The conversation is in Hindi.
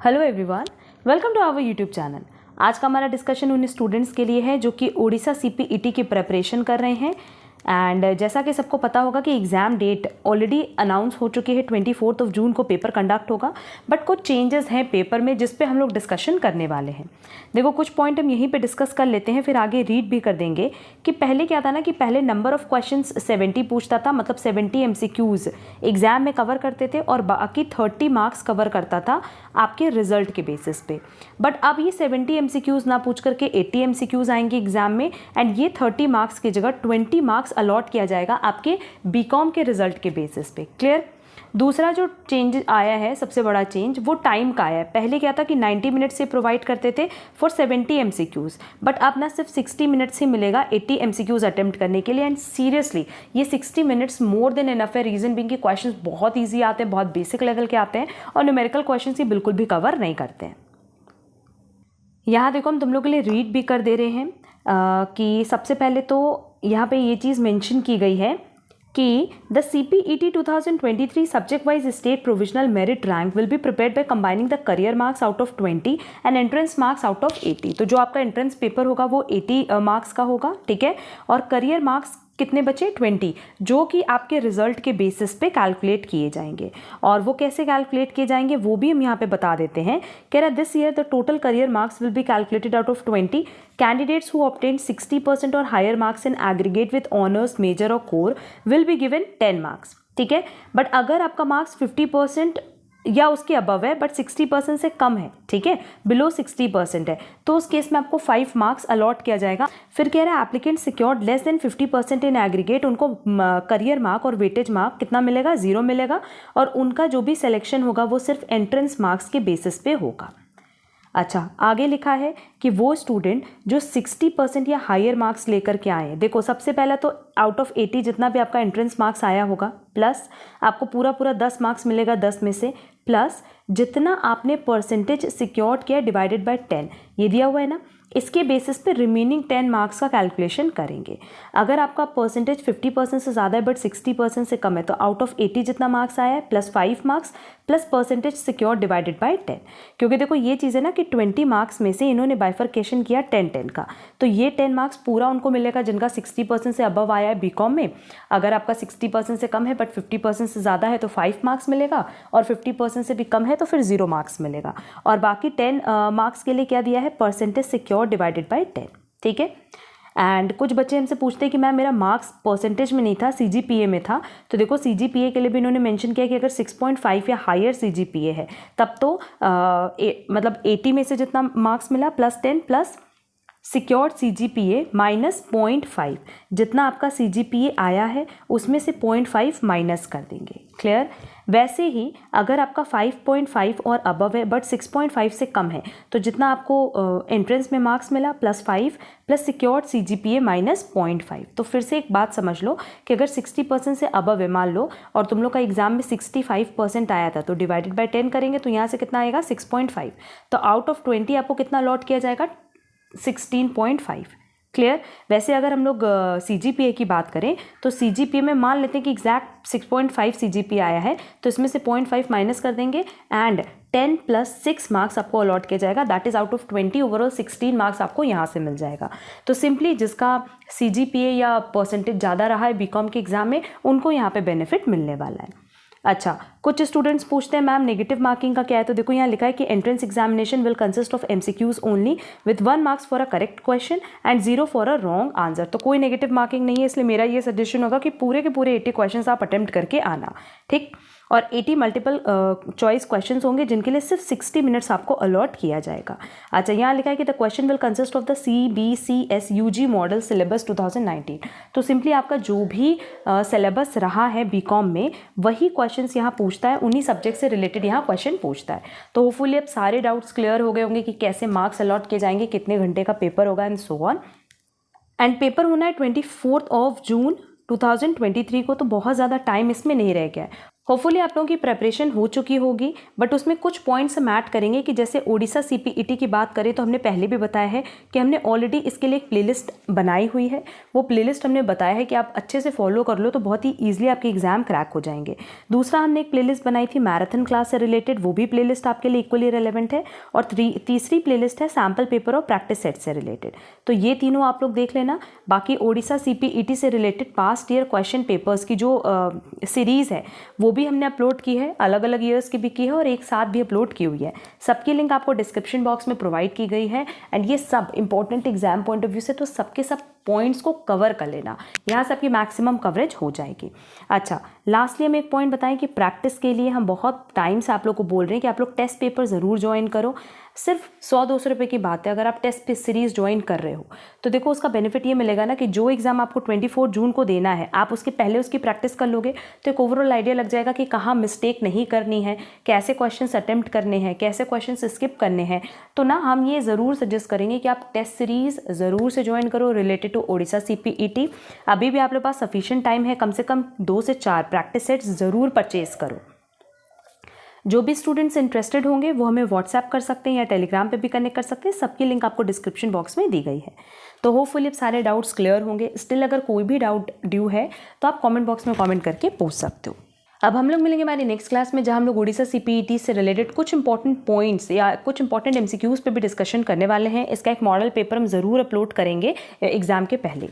Hello everyone, welcome to our YouTube channel. आज का हमारा डिस्कशन उन स्टूडेंट्स के लिए है जो कि ओडिशा सीपीईटी की प्रिपरेशन कर रहे हैं। एंड जैसा कि सबको पता होगा कि एग्ज़ाम डेट ऑलरेडी अनाउंस हो चुकी है, 24 जून को पेपर कंडक्ट होगा। बट कुछ चेंजेस हैं पेपर में जिस पे हम लोग डिस्कशन करने वाले हैं। देखो, कुछ पॉइंट हम यहीं पे डिस्कस कर लेते हैं, फिर आगे रीड भी कर देंगे कि पहले क्या था ना कि पहले नंबर ऑफ क्वेश्चंस 70 पूछता था, मतलब 70 MCQs एग्जाम में कवर करते थे और बाकी 30 मार्क्स कवर करता था आपके रिजल्ट के बेसिस पे। बट अब ये 70 MCQs ना पूछ करके 80 MCQs आएंगे एग्जाम में, एंड ये 30 मार्क्स की जगह 20 मार्क्स अलॉट किया जाएगा आपके बीकॉम के रिजल्ट के बेसिस पे। क्लियर। दूसरा जो चेंज आया है, सबसे बड़ा चेंज, वो टाइम का आया है। पहले क्या था कि 90 मिनट से प्रोवाइड करते थे फॉर 70 MCQs, बट अब ना सिर्फ 60 मिनट्स ही मिलेगा 80 MCQs अटेम्प्ट करने के लिए। एंड सीरियसली ये 60 मिनट्स मोर देन इनफ है। रीजन बिंग कि क्वेश्चंस बहुत ईजी आते हैं, बहुत बेसिक लेवल के आते हैं और न्यूमेरिकल क्वेश्चंस ही बिल्कुल भी कवर नहीं करते हैं। यहाँ देखो, हम तुम लोग के लिए रीड भी कर दे रहे हैं कि सबसे पहले तो यहाँ पे ये चीज़ मेंशन की गई है कि the CPET 2023 subject wise state provisional merit rank will be prepared by combining the career marks out of 20 and entrance marks out of 80। तो जो आपका एंट्रेंस पेपर होगा वो 80 मार्क्स का होगा, ठीक है। और करियर मार्क्स कितने बचे? 20, जो कि आपके रिजल्ट के बेसिस पे कैलकुलेट किए जाएंगे। और वो कैसे कैलकुलेट किए जाएंगे वो भी हम यहाँ पे बता देते हैं। कह रहा है this year the total career marks will be calculated out of 20 candidates who obtain 60% और higher marks in aggregate with honours, major और core will be given 10 marks, ठीक है। बट अगर आपका मार्क्स 50% या उसके अबव है बट 60% से कम है, ठीक है, बिलो 60% है, तो उस केस में आपको 5 मार्क्स अलॉट किया जाएगा। फिर कह रहा है applicant secured less than 50% in aggregate, उनको करियर मार्क और वेटेज मार्क कितना मिलेगा? 0 मिलेगा। और उनका जो भी सिलेक्शन होगा वो सिर्फ एंट्रेंस मार्क्स के बेसिस पे होगा। अच्छा, आगे लिखा है कि वो स्टूडेंट जो 60% या हायर मार्क्स लेकर के आए हैं। देखो, सबसे पहला तो आउट ऑफ 80 जितना भी आपका एंट्रेंस मार्क्स आया होगा, प्लस आपको पूरा 10 मार्क्स मिलेगा 10 में से, प्लस जितना आपने परसेंटेज सिक्योर्ड किया डिवाइडेड बाय 10, ये दिया हुआ है ना, इसके बेसिस पे रिमेनिंग 10 मार्क्स का कैलकुलेशन करेंगे। अगर आपका परसेंटेज 50% से ज़्यादा है बट 60% से कम है तो आउट ऑफ 80 जितना मार्क्स आया है plus 5 marks plus percentage secure divided by 10। क्योंकि देखो ये चीज़ है ना कि 20 मार्क्स में से इन्होंने बाइफर्केशन किया 10-10 का, तो ये 10 मार्क्स पूरा उनको मिलेगा जिनका 60% से अबव आया है बीकॉम में। अगर आपका 60% से कम है बट 50% से ज़्यादा है तो 5 मार्क्स मिलेगा, और 50% से भी कम है तो फिर 0 मार्क्स मिलेगा। और बाकी 10 मार्क्स के लिए क्या दिया है? परसेंटेज सिक्योर डिवाइडेड बाय 10, ठीक है। एंड कुछ बच्चे हमसे पूछते हैं कि मैम मेरा मार्क्स परसेंटेज में नहीं था, CGPA में था। तो देखो, CGPA के लिए भी इन्होंने मेंशन किया कि अगर 6.5 या हायर CGPA है तब तो मतलब 80 में से जितना मार्क्स मिला plus 10 plus secured CGPA minus 0.5, जितना आपका CGPA आया है उसमें से 0.5 माइनस कर देंगे। क्लियर। वैसे ही अगर आपका 5.5 और अबव है बट 6.5 से कम है तो जितना आपको एंट्रेंस में मार्क्स मिला plus 5 plus secured CGPA minus 0.5। तो फिर से एक बात समझ लो कि अगर 60% से अबव है मान लो और तुम लोग का एग्जाम में 65% आया था तो डिवाइडेड बाय 10 करेंगे तो यहाँ से कितना आएगा? 6.5। तो आउट ऑफ 20 आपको कितना अलॉट किया जाएगा? 16.5। क्लियर। वैसे अगर हम लोग CGPA की बात करें तो CGPA में मान लेते हैं कि एग्जैक्ट 6.5 CGPA आया है तो इसमें से 0.5 माइनस कर देंगे एंड 10 प्लस 6 मार्क्स आपको अलॉट किया जाएगा। That is out of 20 overall 16 marks आपको यहाँ से मिल जाएगा। तो सिंपली जिसका CGPA या परसेंटेज ज़्यादा रहा है बीकॉम के एग्जाम में उनको यहाँ पे बेनिफिट मिलने वाला है। अच्छा, कुछ स्टूडेंट्स पूछते हैं मैम नेगेटिव मार्किंग का क्या है? तो देखो यहाँ लिखा है कि entrance examination will consist of MCQs only with 1 marks for a correct question and 0 for a wrong answer. तो कोई नेगेटिव मार्किंग नहीं है, इसलिए मेरा ये सजेशन होगा कि पूरे के पूरे 80 क्वेश्चंस आप अटेम्प्ट करके आना, ठीक। और 80 मल्टीपल चॉइस क्वेश्चंस होंगे जिनके लिए सिर्फ 60 मिनट्स आपको अलॉट किया जाएगा। अच्छा, यहाँ लिखा है कि the question will consist of the CBCS UG model syllabus 2019। तो सिंपली आपका जो भी सिलेबस रहा है बीकॉम में वही क्वेश्चंस यहाँ पूछता है, उन्हीं सब्जेक्ट से रिलेटेड यहाँ क्वेश्चन पूछता है। तो होपफुली अब सारे डाउट्स क्लियर हो गए होंगे कि कैसे मार्क्स अलॉट किए जाएंगे, कितने घंटे का पेपर होगा and so on. And paper होना है 24 जून 2023 को, तो बहुत ज़्यादा टाइम इसमें नहीं रह गया है। होपफुली आप लोगों की प्रेपरेशन हो चुकी होगी, बट उसमें कुछ पॉइंट्स हम ऐड करेंगे कि जैसे ओडिशा सीपीईटी की बात करें तो हमने पहले भी बताया है कि हमने ऑलरेडी इसके लिए एक प्लेलिस्ट बनाई हुई है। वो प्लेलिस्ट हमने बताया है कि आप अच्छे से फॉलो कर लो तो बहुत ही ईजिली आपके एग्जाम क्रैक हो जाएंगे। दूसरा हमने एक प्लेलिस्ट बनाई थी मैराथन क्लास से रिलेटेड, वो भी प्लेलिस्ट आपके लिए इक्वली रेलेवेंट है। और तीसरी प्लेलिस्ट है सैम्पल पेपर और प्रैक्टिस सेट से रिलेटेड। तो ये तीनों आप लोग देख लेना। बाकी ओडिशा सीपीईटी से related past year question papers की जो सीरीज़ है वो भी हमने अपलोड की है, अलग अलग ईयर्स की भी की है और एक साथ भी अपलोड की हुई है। सबकी लिंक आपको डिस्क्रिप्शन बॉक्स में प्रोवाइड की गई है। एंड ये सब important exam point of view से तो सबके सब पॉइंट्स को कवर कर लेना, यहाँ से आपकी मैक्सिमम कवरेज हो जाएगी। अच्छा, लास्टली हम एक पॉइंट बताएं कि प्रैक्टिस के लिए हम बहुत टाइम से आप लोग को बोल रहे हैं कि आप लोग टेस्ट पेपर ज़रूर ज्वाइन करो। सिर्फ 100-200 रुपये की बात है। अगर आप टेस्ट पे सीरीज़ ज्वाइन कर रहे हो तो देखो उसका बेनिफिट ये मिलेगा ना कि जो एग्ज़ाम आपको 24 जून को देना है, आप उसके पहले उसकी प्रैक्टिस कर लोगे तो एक ओवरऑल आइडिया लग जाएगा कि कहाँ मिस्टेक नहीं करनी है, कैसे क्वेश्चंस अटेम्प्ट करने हैं, कैसे क्वेश्चंस स्किप करने हैं। तो ना हम ये ज़रूर सजेस्ट करेंगे कि आप टेस्ट सीरीज़ ज़रूर से ज्वाइन करो रिलेटेड टू ओडिशा सीपीईटी। अभी भी आप लोग पास सफिशिएंट टाइम है, कम से कम 2 से 4 प्रैक्टिस सेट्स ज़रूर परचेज करो। जो भी स्टूडेंट्स इंटरेस्टेड होंगे वो हमें व्हाट्सएप कर सकते हैं या टेलीग्राम पे भी कनेक्ट कर सकते हैं। सबकी लिंक आपको डिस्क्रिप्शन बॉक्स में दी गई है। तो होपफुली अब सारे डाउट्स क्लियर होंगे। स्टिल अगर कोई भी डाउट ड्यू है तो आप कमेंट बॉक्स में कमेंट करके पूछ सकते हो। अब हम लोग मिलेंगे हमारी नेक्स्ट क्लास में, जहां हम लोग ओडिशा सीपीईटी से रिलेटेड कुछ इंपॉर्टेंट पॉइंट्स या कुछ इंपॉर्टेंट एमसीक्यूज पे भी डिस्कशन करने वाले हैं। इसका एक मॉडल पेपर हम ज़रूर अपलोड करेंगे एग्जाम के पहले।